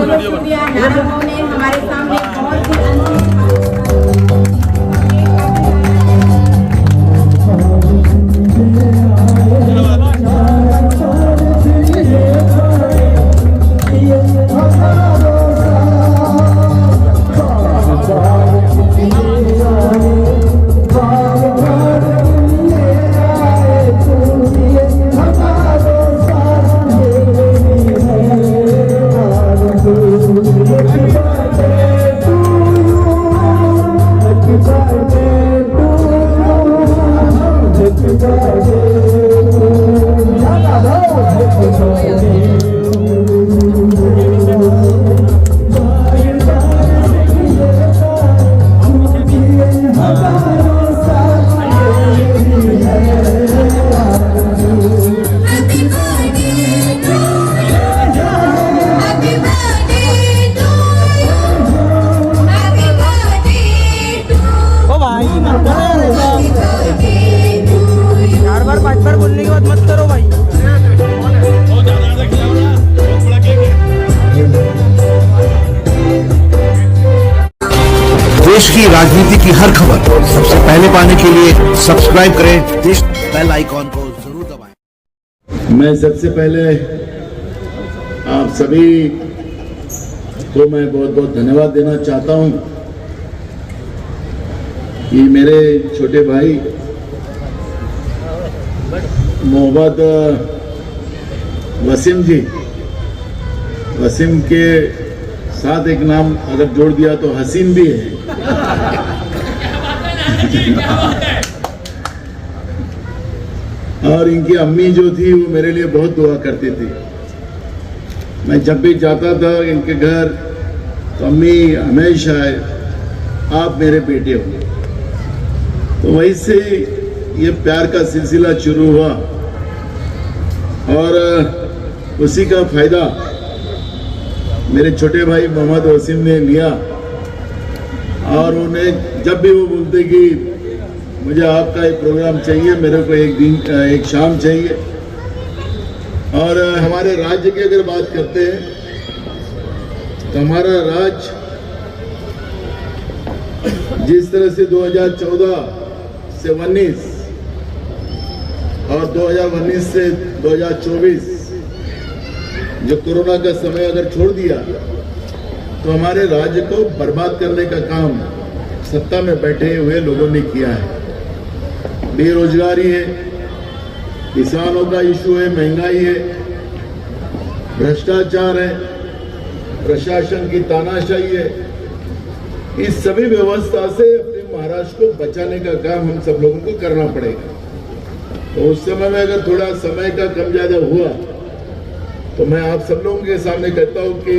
बहुत शुक्रिया नाना भाव ने हमारे सामने बहुत ही देश की राजनीति की हर खबर सबसे पहले पाने के लिए सब्सक्राइब करें देश बेल आइकॉन को जरूर दबाएं। मैं सबसे पहले आप सभी को मैं बहुत बहुत धन्यवाद देना चाहता हूं कि मेरे छोटे भाई मोहम्मद वसीम के साथ एक नाम अगर जोड़ दिया तो हसीन भी है। और इनकी अम्मी जो थी वो मेरे लिए बहुत दुआ करती थी। मैं जब भी जाता था इनके घर तो अम्मी हमेशा आप मेरे बेटे हो। तो वहीं से ये प्यार का सिलसिला शुरू हुआ और उसी का फायदा मेरे छोटे भाई मोहम्मद वसीम ने लिया। और उन्हें जब भी वो बोलते कि मुझे आपका एक प्रोग्राम चाहिए, मेरे को एक शाम चाहिए। और हमारे राज्य की अगर बात करते हैं तो हमारा राज्य जिस तरह से 2014 से 19 और 2019 से 2024 जो कोरोना का समय अगर छोड़ दिया तो हमारे राज्य को बर्बाद करने का काम सत्ता में बैठे हुए लोगों ने किया है। बेरोजगारी है, किसानों का इशू है, महंगाई है, भ्रष्टाचार है, प्रशासन की तानाशाही है। इस सभी व्यवस्था से अपने महाराष्ट्र को बचाने का काम हम सब लोगों को करना पड़ेगा। तो उस समय में अगर थोड़ा समय का कम ज्यादा हुआ तो मैं आप सब लोगों के सामने कहता हूं कि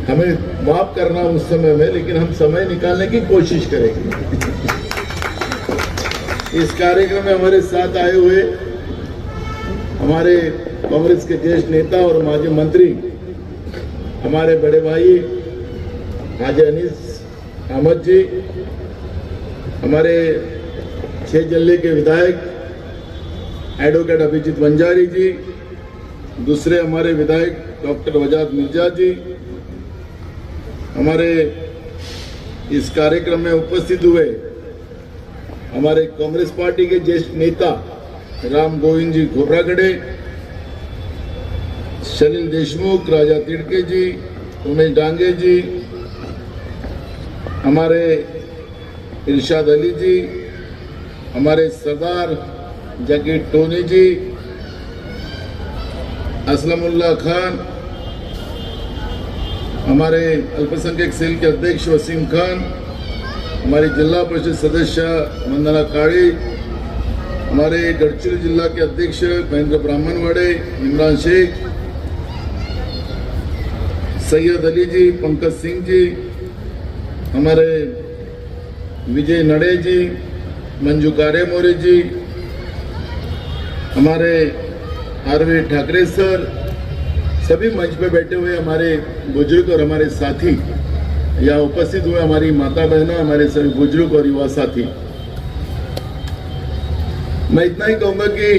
हमें माफ करना उस समय में, लेकिन हम समय निकालने की कोशिश करेंगे। इस कार्यक्रम में हमारे साथ आए हुए हमारे कांग्रेस के ज्येष्ठ नेता और माजी मंत्री हमारे बड़े भाई हाजी अनीस अहमद जी, हमारे 6 जिले के विधायक एडवोकेट अभिजीत वंजारी जी, दूसरे हमारे विधायक डॉक्टर वजाद मिर्जा जी, हमारे इस कार्यक्रम में उपस्थित हुए हमारे कांग्रेस पार्टी के ज्येष्ठ नेता राम गोविंद जी खोबरागड़े, सलील देशमुख, राजा तिड़के जी, उमेश डांगे जी, हमारे इरशाद अली जी, हमारे सरदार जकीर टोनी जी, असलमुल्लाह खान, हमारे अल्पसंख्यक सेल के अध्यक्ष वसीम खान, हमारी जिला परिषद सदस्य वंदना काड़ी, हमारे गढ़चिरोली जिला के अध्यक्ष महेंद्र ब्राह्मणवाड़े, इमरान शेख, सैयद अली जी, पंकज सिंह जी, हमारे विजय नड़े जी, मंजू कारे मोरे जी, हमारे आरवी ठाकरे सर, सभी मंच पे बैठे हुए हमारे बुजुर्ग और हमारे साथी, यहाँ उपस्थित हुए हमारी माता बहनों, हमारे सभी बुजुर्ग और युवा साथी, मैं इतना ही कहूंगा कि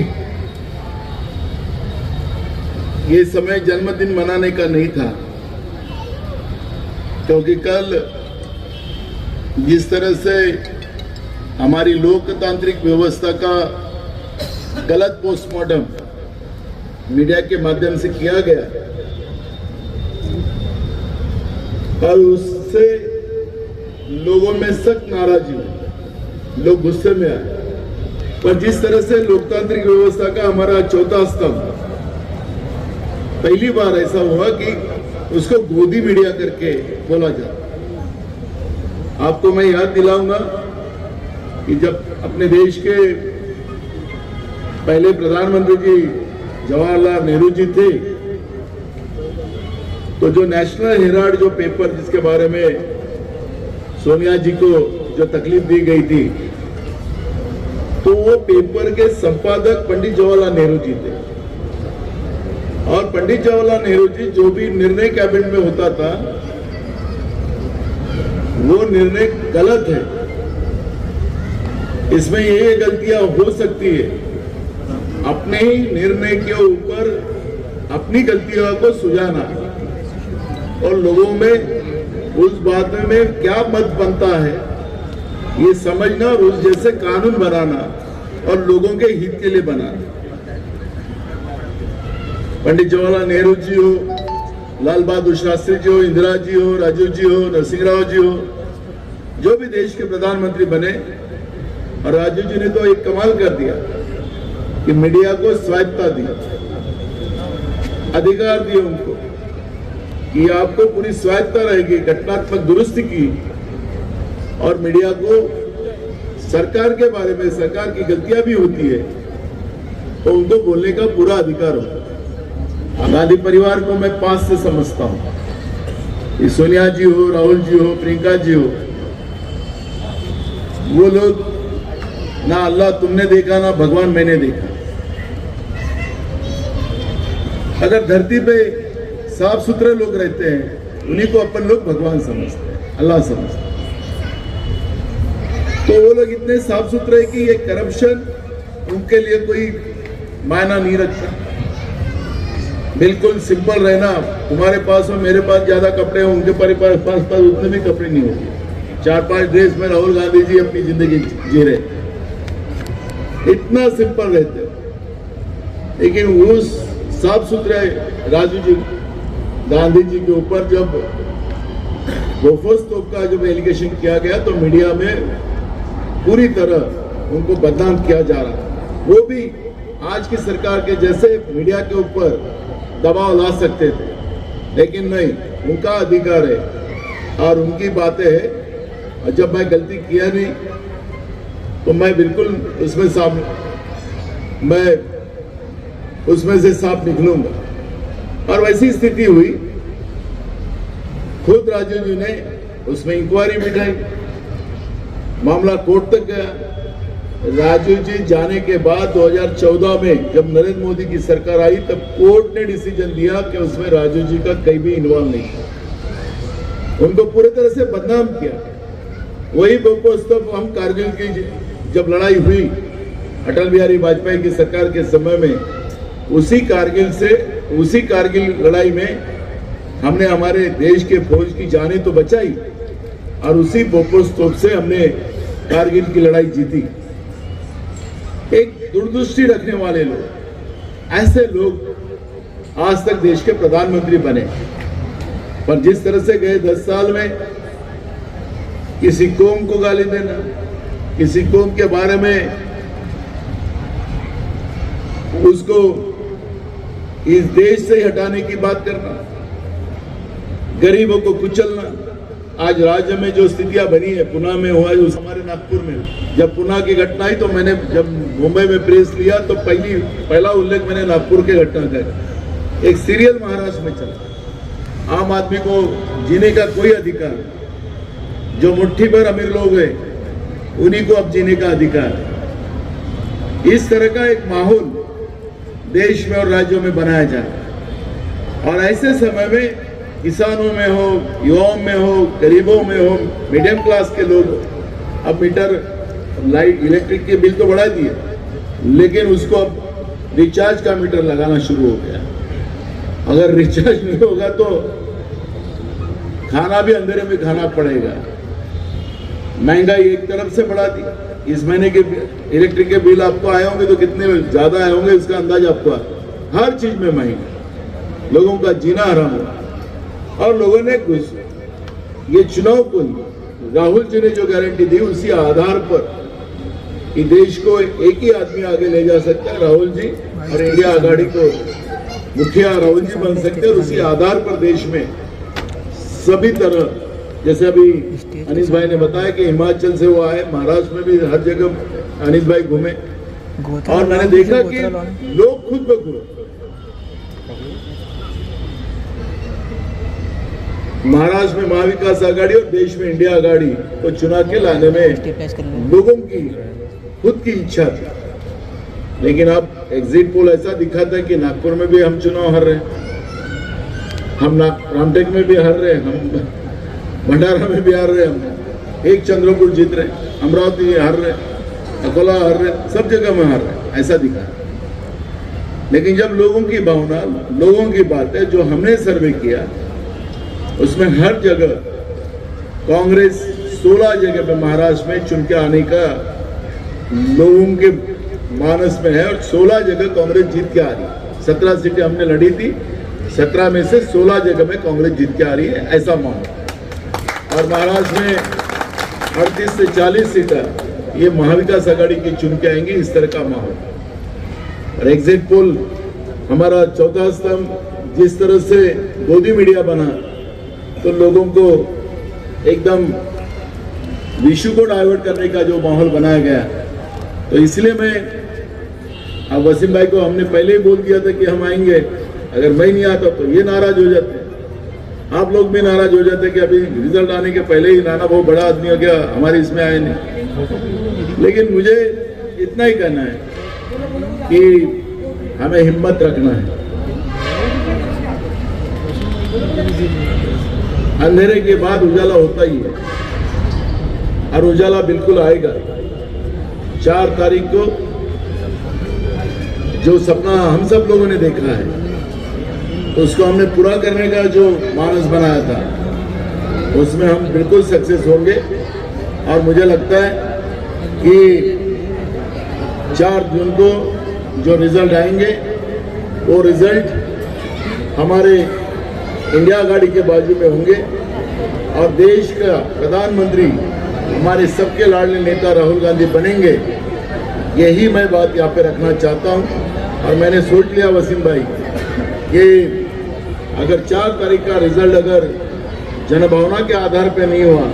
ये समय जन्मदिन मनाने का नहीं था, क्योंकि कल जिस तरह से हमारी लोकतांत्रिक व्यवस्था का गलत पोस्टमार्टम मीडिया के माध्यम से किया गया और उससे लोगों में सख्त नाराजगी हुई, लोग गुस्से में आए। पर जिस तरह से लोकतांत्रिक व्यवस्था का हमारा चौथा स्तंभ, पहली बार ऐसा हुआ कि उसको गोदी मीडिया करके बोला जाता। आपको मैं याद दिलाऊंगा कि जब अपने देश के पहले प्रधानमंत्री जी जवाहरलाल नेहरू जी थे, तो जो नेशनल हेराल्ड जो पेपर जिसके बारे में सोनिया जी को जो तकलीफ दी गई थी, तो वो पेपर के संपादक पंडित जवाहरलाल नेहरू जी थे। और पंडित जवाहरलाल नेहरू जी जो भी निर्णय कैबिनेट में होता था वो निर्णय गलत है, इसमें ये गलतियां हो सकती है। अपने ही निर्णय के ऊपर अपनी गलतियों को सुझाना और लोगों में उस बात में क्या मत बनता है ये समझना और उस जैसे कानून बनाना और लोगों के हित के लिए बनाना। पंडित जवाहरलाल नेहरू जी हो, लाल बहादुर शास्त्री जी हो, इंदिरा जी हो, राजीव जी हो, नरसिंहराव जी हो, जो भी देश के प्रधानमंत्री बने, और राजीव जी ने तो एक कमाल कर दिया कि मीडिया को स्वायत्तता दी, अधिकार दिए उनको कि आपको पूरी स्वायत्तता रहेगी, घटनात्मक दुरुस्ती की और मीडिया को सरकार के बारे में, सरकार की गलतियां भी होती है तो उनको बोलने का पूरा अधिकार होता है। गांधी परिवार को मैं 5 से समझता हूं कि सोनिया जी हो, राहुल जी हो, प्रियंका जी हो, वो लोग ना अल्लाह तुमने देखा ना भगवान मैंने देखा। अगर धरती पे साफ सुथरे लोग रहते हैं उन्हीं को अपन लोग भगवान समझते हैं, अल्लाह समझते हैं। तो वो लोग इतने साफ सुथरे कि ये करप्शन उनके लिए कोई मायना नहीं रखता। बिल्कुल सिंपल रहना, तुम्हारे पास और मेरे पास ज्यादा कपड़े हो, उनके पास उतने भी कपड़े नहीं होंगे। 4-5 ड्रेस में राहुल गांधी जी अपनी जिंदगी जी रहे, इतना सिंपल रहते हो। लेकिन वो साफ सुथरे राजीव जी गांधी जी के ऊपर जब बोफोर्स तोप का जब एलिगेशन किया गया तो मीडिया में पूरी तरह उनको बदनाम किया जा रहा था। वो भी आज की सरकार के जैसे मीडिया के ऊपर दबाव ला सकते थे, लेकिन नहीं, उनका अधिकार है और उनकी बातें है। और जब मैं गलती किया नहीं तो मैं बिल्कुल उसमें से साफ निकलूंगा। और वैसी स्थिति हुई, खुद राजीव जी ने उसमें इंक्वायरी बिठाई, मामला कोर्ट तक गया। राजीव जी जाने के बाद 2014 में जब नरेंद्र मोदी की सरकार आई तब कोर्ट ने डिसीजन दिया कि उसमें राजीव जी का कहीं भी इन्वॉल्व नहीं था, उनको पूरी तरह से बदनाम किया। वही बोफोर्स हम कारगिल की जब लड़ाई हुई अटल बिहारी वाजपेयी की सरकार के समय में, उसी कारगिल लड़ाई में हमने हमारे देश के फौज की जानें तो बचाई और उसी बोफोर्स तोप से हमने कारगिल की लड़ाई जीती। एक दूरदृष्टि रखने वाले लोग, ऐसे लोग आज तक देश के प्रधानमंत्री बने। पर जिस तरह से गए 10 साल में किसी कौम को गाली देना, किसी कौम के बारे में उसको इस देश से हटाने की बात करना, गरीबों को कुचलना। आज राज्य में जो स्थितियां बनी है, पुणे में हुआ है, हमारे नागपुर में जब पुणे की घटना आई तो मैंने जब मुंबई में प्रेस लिया तो पहला उल्लेख मैंने नागपुर के घटना का। एक सीरियल महाराष्ट्र में चला, आम आदमी को जीने का कोई अधिकार नहीं, जो मुट्ठी भर अमीर लोग हैं उन्हीं को अब जीने का अधिकार है। इस तरह का एक माहौल देश में और राज्यों में बनाया जाए और ऐसे समय में किसानों में हो, युवाओं में हो, गरीबों में हो, मीडियम क्लास के लोग, अब मीटर लाइट इलेक्ट्रिक के बिल तो बढ़ा दिए, लेकिन उसको अब रिचार्ज का मीटर लगाना शुरू हो गया। अगर रिचार्ज नहीं होगा तो खाना भी अंधेरे में खाना पड़ेगा। महंगाई एक तरफ से बढ़ा दी, इस महीने के इलेक्ट्रिक के बिल आपको आए होंगे तो कितने ज्यादा आए होंगे इसका अंदाजा आपको है। हर चीज में महंगा, लोगों का जीना हराम हुआ। और लोगों ने कुछ ये चुनाव को राहुल जी ने जो गारंटी दी उसी आधार पर कि देश को एक ही आदमी आगे ले जा सकता है, राहुल जी, और इंडिया आघाड़ी को मुखिया राहुल जी बन सकते हैं। और उसी आधार पर देश में सभी तरह, जैसे अभी अनिस भाई ने बताया कि हिमाचल से वो आए, महाराष्ट्र में भी हर जगह अनिस भाई घूमे और मैंने देखा कि लोग खुद ब खुद महाराष्ट्र में महाविकास आघाड़ी और देश में इंडिया आघाड़ी को चुना के लाने में लोगों की खुद की इच्छा थी। लेकिन अब एग्जिट पोल ऐसा दिखाता है कि नागपुर में भी हम चुनाव हार रहे हैं, हम रामटेक में भी हार रहे हैं, हम भंडारा में भी हार रहे हैं, हम एक चंद्रपुर जीत रहे हैं, अमरावती हार रहे हैं, अकोला हार रहे हैं, सब जगह में हार रहे हैं, ऐसा दिखा है। लेकिन जब लोगों की भावना, लोगों की बात है, जो हमने सर्वे किया उसमें हर जगह कांग्रेस 16 जगह पे महाराष्ट्र में चुन के आने का लोगों के मानस में है और 16 जगह कांग्रेस जीत के आ रही है। 17 सीटें हमने लड़ी थी, 17 में से 16 जगह में कांग्रेस जीत के आ रही है, ऐसा माहौल। और महाराष्ट्र में 38 से 40 सीटें ये महाविकास आघाड़ी की चुन के आएंगी, इस तरह का माहौल। और एग्जिट पोल हमारा चौथा स्तंभ जिस तरह से गोदी मीडिया बना तो लोगों को एकदम विशु को डाइवर्ट करने का जो माहौल बनाया गया, तो इसलिए मैं अब वसीम भाई को हमने पहले ही बोल दिया था कि हम आएंगे, अगर मैं नहीं आता तो ये नाराज हो जाते, आप लोग भी नाराज हो जाते कि अभी रिजल्ट आने के पहले ही नाना बहुत बड़ा आदमी हो गया, हमारे इसमें आए नहीं। लेकिन मुझे इतना ही कहना है कि हमें हिम्मत रखना है। अंधेरे के बाद उजाला होता ही है और उजाला बिल्कुल आएगा। 4 तारीख को जो सपना हम सब लोगों ने देखा है उसको हमने पूरा करने का जो मानस बनाया था उसमें हम बिल्कुल सक्सेस होंगे। और मुझे लगता है कि 4 जून को जो रिजल्ट आएंगे वो रिजल्ट हमारे इंडिया आघाड़ी के बाजू में होंगे और देश का प्रधानमंत्री हमारे सबके लाडले नेता राहुल गांधी बनेंगे। यही मैं बात यहाँ पे रखना चाहता हूँ। और मैंने सोच लिया वसीम भाई कि अगर 4 तारीख का रिजल्ट अगर जनभावना के आधार पे नहीं हुआ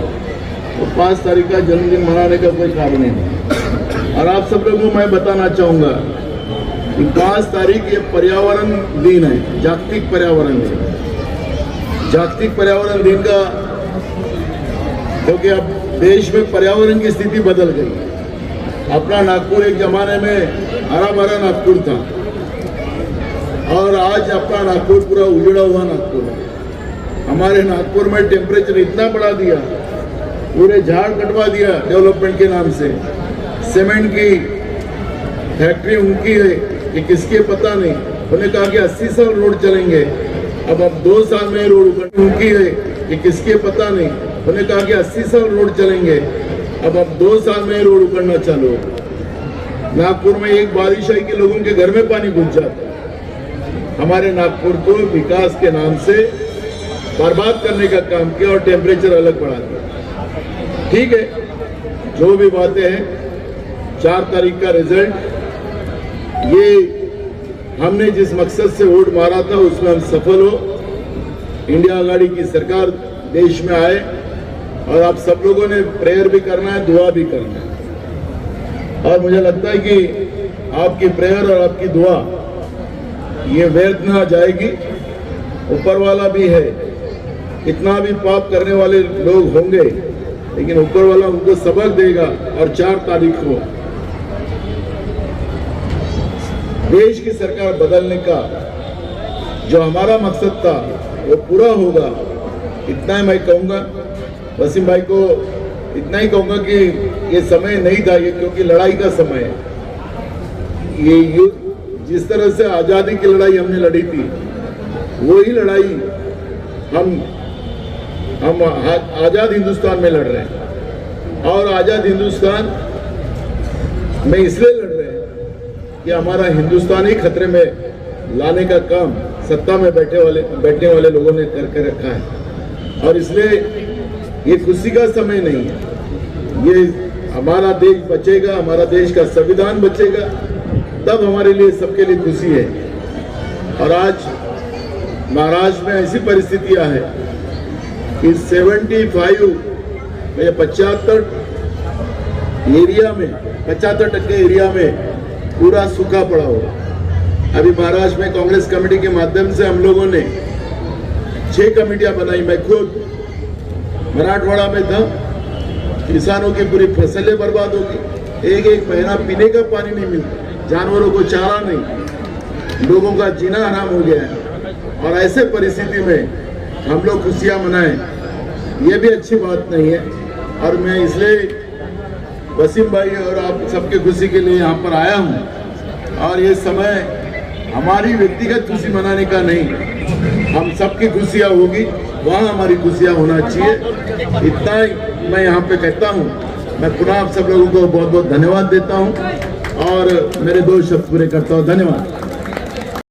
तो 5 तारीख का जन्मदिन मनाने का कोई कारण नहीं। और आप सब लोगों को मैं बताना चाहूँगा कि 5 तारीख ये पर्यावरण दिन है, जागतिक पर्यावरण दिन। जागतिक पर्यावरण दिन का, क्योंकि अब देश में पर्यावरण की स्थिति बदल गई। अपना नागपुर एक जमाने में हरा भरा नागपुर था और आज अपना नागपुर पूरा उजड़ा हुआ नागपुर है। हमारे नागपुर में टेम्परेचर इतना बढ़ा दिया, पूरे झाड़ कटवा दिया डेवलपमेंट के नाम से। सीमेंट की फैक्ट्री उनकी है कि किसके पता नहीं। उन्होंने कहा कि 80 साल रोड चलेंगे, अब 2 साल में रोड उनकी है कि किसके पता नहीं। उन्होंने कहा कि 80 साल रोड चलेंगे, अब 2 साल में रोड उखड़ना चालू। नागपुर में एक बारिश आई कि लोगों के घर में पानी घुस जाता। हमारे नागपुर को विकास के नाम से बर्बाद करने का काम किया और टेम्परेचर अलग बढ़ा दिया। ठीक है, जो भी बातें हैं, 4 तारीख का रिजल्ट, ये हमने जिस मकसद से वोट मारा था उसमें हम सफल हो। इंडिया आघाड़ी की सरकार देश में आए और आप सब लोगों ने प्रेयर भी करना है, दुआ भी करना है। और मुझे लगता है कि आपकी प्रेयर और आपकी दुआ ये व्यर्थ ना जाएगी। ऊपर वाला भी है, इतना भी पाप करने वाले लोग होंगे लेकिन ऊपर वाला उनको सबक देगा। और 4 तारीख को देश की सरकार बदलने का जो हमारा मकसद था वो पूरा होगा। इतना ही मैं कहूँगा। वसीम भाई को इतना ही कहूँगा कि ये समय नहीं था, ये क्योंकि लड़ाई का समय है। ये युद्ध जिस तरह से आज़ादी की लड़ाई हमने लड़ी थी, वही लड़ाई हम हम आजाद हिंदुस्तान में लड़ रहे हैं, और आजाद हिंदुस्तान में इसलिए लड़ रहे हैं कि हमारा हिंदुस्तान ही खतरे में लाने का काम सत्ता में बैठने वाले लोगों ने करके रखा है। और इसलिए ये खुशी का समय नहीं है, ये हमारा देश बचेगा, हमारा देश का संविधान बचेगा, तब हमारे लिए सबके लिए खुशी है। और आज महाराष्ट्र में ऐसी परिस्थितियां हैं कि 75 एरिया में 75% एरिया में पूरा सूखा पड़ा हुआ। अभी महाराष्ट्र में कांग्रेस कमेटी के माध्यम से हम लोगों ने 6 कमेटियां बनाई। मैं खुद मराठवाड़ा में था, किसानों की पूरी फसलें बर्बाद हो गई, एक महीना पीने का पानी नहीं मिलता, जानवरों को चारा नहीं, लोगों का जीना हराम हो गया है। और ऐसे परिस्थिति में हम लोग खुशियां मनाएं, ये भी अच्छी बात नहीं है। और मैं इसलिए वसीम भाई और आप सबके खुशी के लिए यहाँ पर आया हूँ। और ये समय हमारी व्यक्तिगत खुशी मनाने का नहीं, हम सबकी खुशियाँ होगी, वहाँ हमारी खुशियाँ होना चाहिए। इतना ही मैं यहाँ पे कहता हूँ। मैं पुनः आप सब लोगों को बहुत बहुत धन्यवाद देता हूँ और मेरे 2 शब्द पूरे करता हूँ। धन्यवाद।